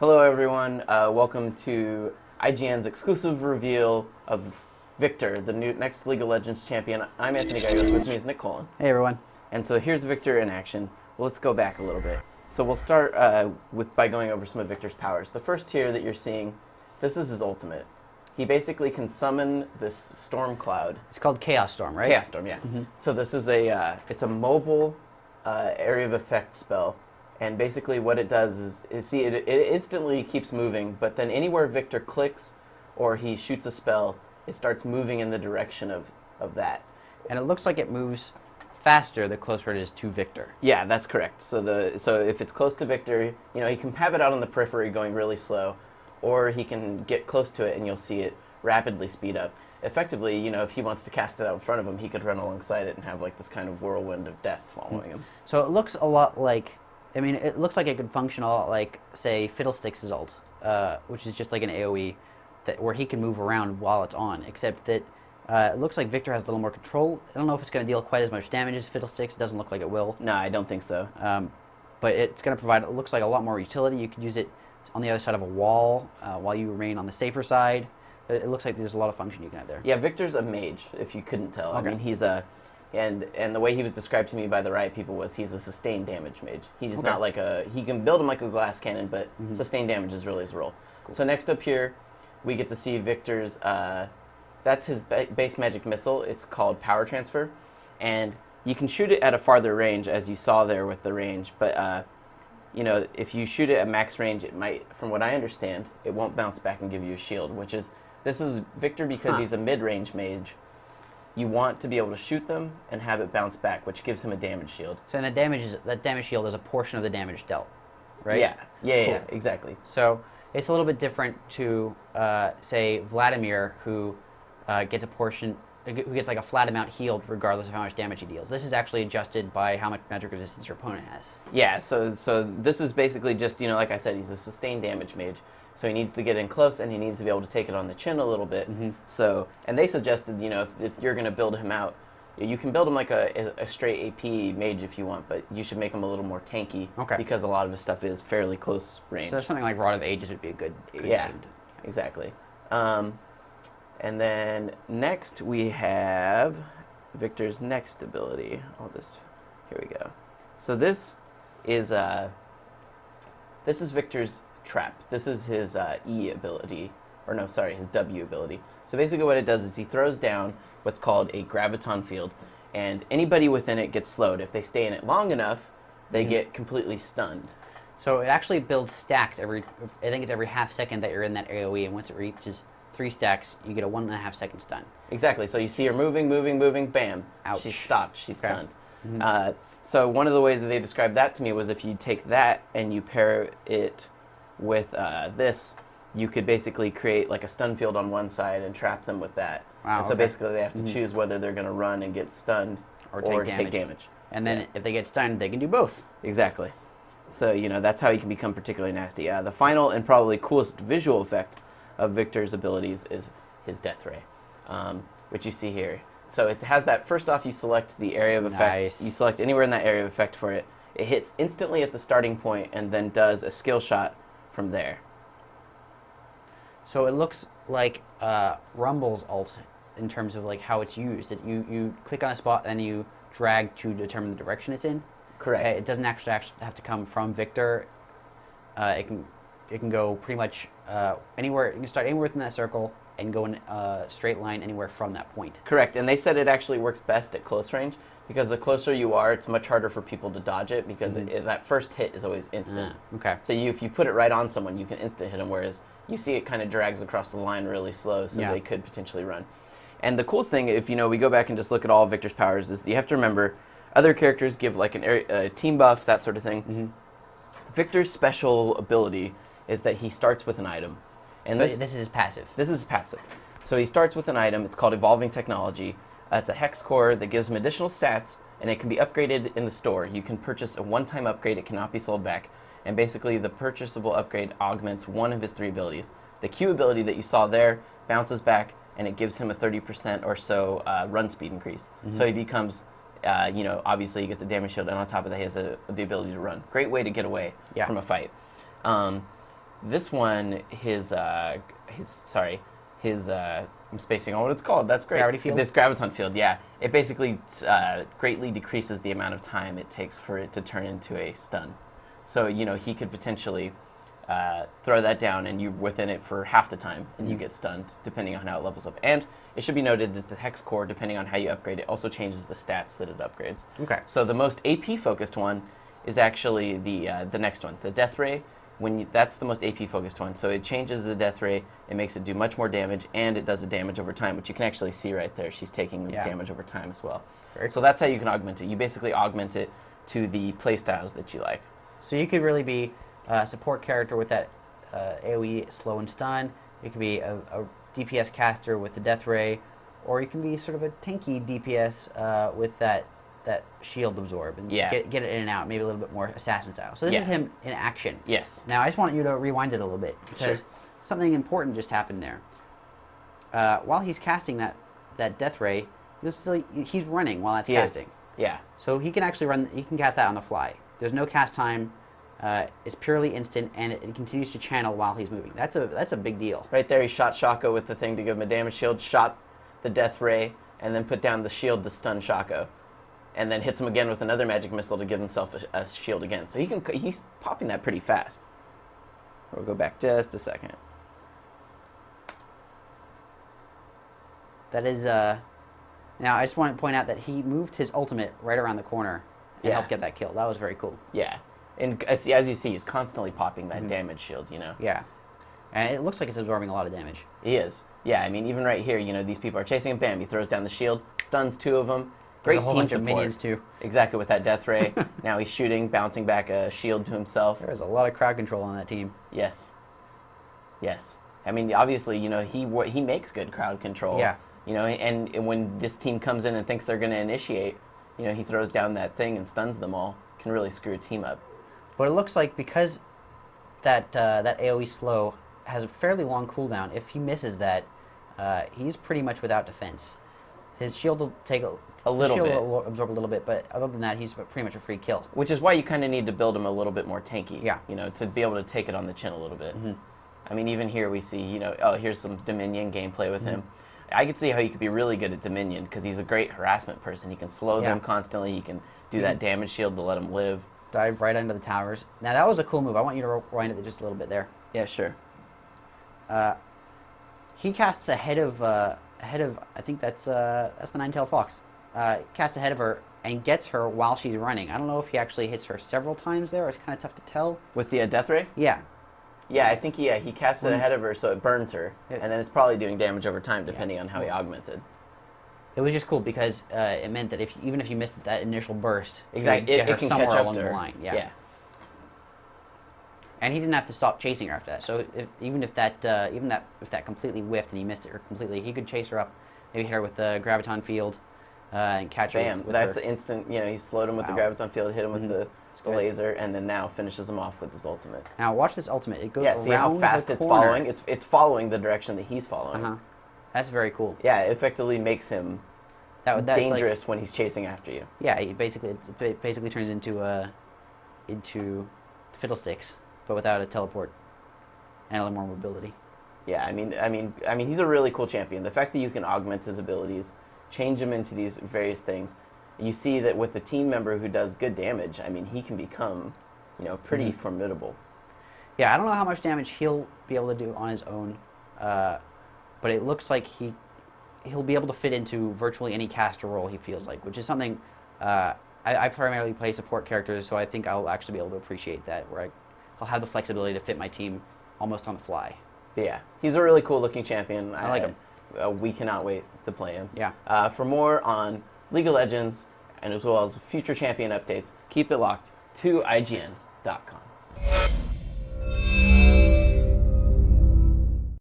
Hello, everyone. Welcome to IGN's exclusive reveal of Victor, the new next League of Legends champion. I'm Anthony Gallegos. With me is Nick Cullen. Hey, everyone. And so here's Victor in action. Well, let's go back a little bit. So we'll start by going over some of Victor's powers. The first tier that you're seeing, this is his ultimate. He basically can summon this storm cloud. It's called Chaos Storm, right? Chaos Storm, yeah. Mm-hmm. So this is it's a mobile area of effect spell. And basically what it does is it instantly keeps moving, but then anywhere Victor clicks or he shoots a spell, it starts moving in the direction of that. And it looks like it moves faster the closer it is to Victor. Yeah, that's correct. So if it's close to Victor, he can have it out on the periphery going really slow, or he can get close to it and you'll see it rapidly speed up. Effectively, if he wants to cast it out in front of him, he could run alongside it and have like this kind of whirlwind of death following him. So it looks a lot like, it looks like it could function a lot like, say, Fiddlesticks' ult, which is just like an AoE where he can move around while it's on, except that it looks like Victor has a little more control. I don't know if it's going to deal quite as much damage as Fiddlesticks. It doesn't look like it will. No, I don't think so. But it's going to provide, it looks like, a lot more utility. You could use it on the other side of a wall while you remain on the safer side. But it looks like there's a lot of function you can have there. Yeah, Victor's a mage, if you couldn't tell. Okay. I mean, he's and the way he was described to me by the Riot people was he's a sustained damage mage. He's not like he can build him like a glass cannon, but sustained damage is really his role. Cool. So next up here, we get to see Victor's, that's his base magic missile. It's called Power Transfer, and you can shoot it at a farther range, as you saw there with the range, but if you shoot it at max range, it might, from what I understand, it won't bounce back and give you a shield, this is Victor because he's a mid-range mage. You want to be able to shoot them and have it bounce back, which gives him a damage shield. So that damage shield is a portion of the damage dealt, right? Yeah, Cool. Yeah, exactly. So it's a little bit different to, say, Vladimir, who gets like a flat amount healed regardless of how much damage he deals. This is actually adjusted by how much magic resistance your opponent has. Yeah, so this is basically just, like I said, he's a sustained damage mage. So he needs to get in close, and he needs to be able to take it on the chin a little bit. Mm-hmm. So, and they suggested, if you're going to build him out, you can build him like a straight AP mage if you want, but you should make him a little more tanky. Okay. Because a lot of his stuff is fairly close range. So something like Rod of Ages would be a good yeah, exactly. And then next we have Victor's next ability. Here we go. So this is Victor's Trap. This is his E ability, his W ability. So basically what it does is he throws down what's called a graviton field, and anybody within it gets slowed. If they stay in it long enough, they get completely stunned. So it actually builds stacks I think it's every half second that you're in that AoE, and once it reaches 3 stacks, you get a 1.5 second stun. Exactly. So you see her moving, bam. Ouch. She's stopped. She's stunned. Mm-hmm. So one of the ways that they described that to me was if you take that and you pair it with this, you could basically create like a stun field on one side and trap them with that. Wow, and so basically they have to choose whether they're going to run and get stunned or take damage. And then if they get stunned, they can do both. Exactly. So, that's how he can become particularly nasty. The final and probably coolest visual effect of Victor's abilities is his Death Ray, which you see here. So it has that, first off, you select the area of effect. Nice. You select anywhere in that area of effect for it. It hits instantly at the starting point and then does a skill shot from there. So it looks like Rumble's ult in terms of like how it's used. You click on a spot and you drag to determine the direction it's in. Correct. It doesn't actually have to come from Victor. It can go pretty much anywhere. You can start anywhere within that circle and go in a straight line anywhere from that point. Correct, and they said it actually works best at close range because the closer you are, it's much harder for people to dodge it because that first hit is always instant. Okay. So if you put it right on someone, you can instant hit them, whereas you see it kind of drags across the line really slow, so they could potentially run. And the coolest thing, if we go back and just look at all of Victor's powers, is you have to remember other characters give like a team buff, that sort of thing. Mm-hmm. Victor's special ability is that he starts with an item. And so this is his passive. This is his passive. So he starts with an item. It's called Evolving Technology. It's a hex core that gives him additional stats, and it can be upgraded in the store. You can purchase a one-time upgrade. It cannot be sold back. And basically, the purchasable upgrade augments one of his 3 abilities. The Q ability that you saw there bounces back, and it gives him a 30% or so run speed increase. Mm-hmm. So he becomes, obviously he gets a damage shield, and on top of that, he has the ability to run. Great way to get away from a fight. This one, I'm spacing on what it's called. That's great. Gravity field? This graviton field, yeah. It basically greatly decreases the amount of time it takes for it to turn into a stun. So, he could potentially throw that down and you're within it for half the time and you get stunned, depending on how it levels up. And it should be noted that the Hex Core, depending on how you upgrade it, also changes the stats that it upgrades. Okay. So the most AP-focused one is actually the next one, the Death Ray. That's the most AP-focused one. So it changes the Death Ray, it makes it do much more damage, and it does the damage over time, which you can actually see right there. She's taking damage over time as well. So that's how you can augment it. You basically augment it to the playstyles that you like. So you could really be a support character with that AoE slow and stun. You could be a DPS caster with the Death Ray, or you can be sort of a tanky DPS with that shield absorb and get it in and out, maybe a little bit more assassin style. So this is him in action. Yes. Now I just want you to rewind it a little bit because something important just happened there. While he's casting that Death Ray, he's running while that's casting. Yeah. So he can actually run. He can cast that on the fly. There's no cast time. It's purely instant, and it continues to channel while he's moving. That's a big deal. Right there, he shot Shaco with the thing to give him a damage shield, shot the Death Ray, and then put down the shield to stun Shaco. And then hits him again with another magic missile to give himself a shield again. So he's popping that pretty fast. We'll go back just a second. That is, now I just want to point out that he moved his ultimate right around the corner and helped get that kill. That was very cool. Yeah. And as you see, he's constantly popping that damage shield, Yeah. And it looks like it's absorbing a lot of damage. He is. Yeah, I mean, even right here, these people are chasing him. Bam, he throws down the shield, stuns two of them. Great There's a whole team bunch support. Of minions too. Exactly, with that Death Ray. Now he's shooting, bouncing back a shield to himself. There's a lot of crowd control on that team. Yes. Yes. I mean, obviously, he makes good crowd control. Yeah. And when this team comes in and thinks they're going to initiate, he throws down that thing and stuns them all. Can really screw a team up. But it looks like because that AoE slow has a fairly long cooldown, if he misses that, he's pretty much without defense. His shield will take a little bit. Will absorb a little bit, but other than that, he's pretty much a free kill. Which is why you kind of need to build him a little bit more tanky. Yeah. To be able to take it on the chin a little bit. Mm-hmm. I mean, even here we see, here's some Dominion gameplay with him. I could see how he could be really good at Dominion because he's a great harassment person. He can slow them constantly. He can do that damage shield to let them live. Dive right under the towers. Now that was a cool move. I want you to rewind it just a little bit there. Yeah, sure. He casts ahead of I think that's the Nine-Tailed Fox. Casts ahead of her and gets her while she's running. I don't know if he actually hits her several times there. It's kind of tough to tell. With the Death Ray? Yeah. Yeah, I think he casts it ahead of her so it burns her, and then it's probably doing damage over time depending on how he augmented. It was just cool because it meant that even if you missed that initial burst, exactly, it can somewhere catch up along to her. The line. Yeah. And he didn't have to stop chasing her after that. So if that completely whiffed and he missed it completely, he could chase her up, maybe hit her with the graviton field, and catch her. Bam! With That's her. instant. He slowed him with the graviton field, hit him with the laser, and then now finishes him off with his ultimate. Now watch this ultimate. It goes see how fast it's following. It's following the direction that he's following. That's very cool. Yeah, it effectively makes him that's dangerous when he's chasing after you. Yeah, it basically turns into Fiddlesticks, but without a teleport and a little more mobility. Yeah, I mean, he's a really cool champion. The fact that you can augment his abilities, change him into these various things, you see that with the team member who does good damage, I mean, he can become, pretty formidable. Yeah, I don't know how much damage he'll be able to do on his own, but it looks like he'll be able to fit into virtually any caster role he feels like, which is something I primarily play support characters, so I think I'll actually be able to appreciate that, where I'll have the flexibility to fit my team almost on the fly. Yeah, he's a really cool looking champion. I like him. We cannot wait to play him. Yeah. For more on League of Legends and as well as future champion updates, keep it locked to IGN.com.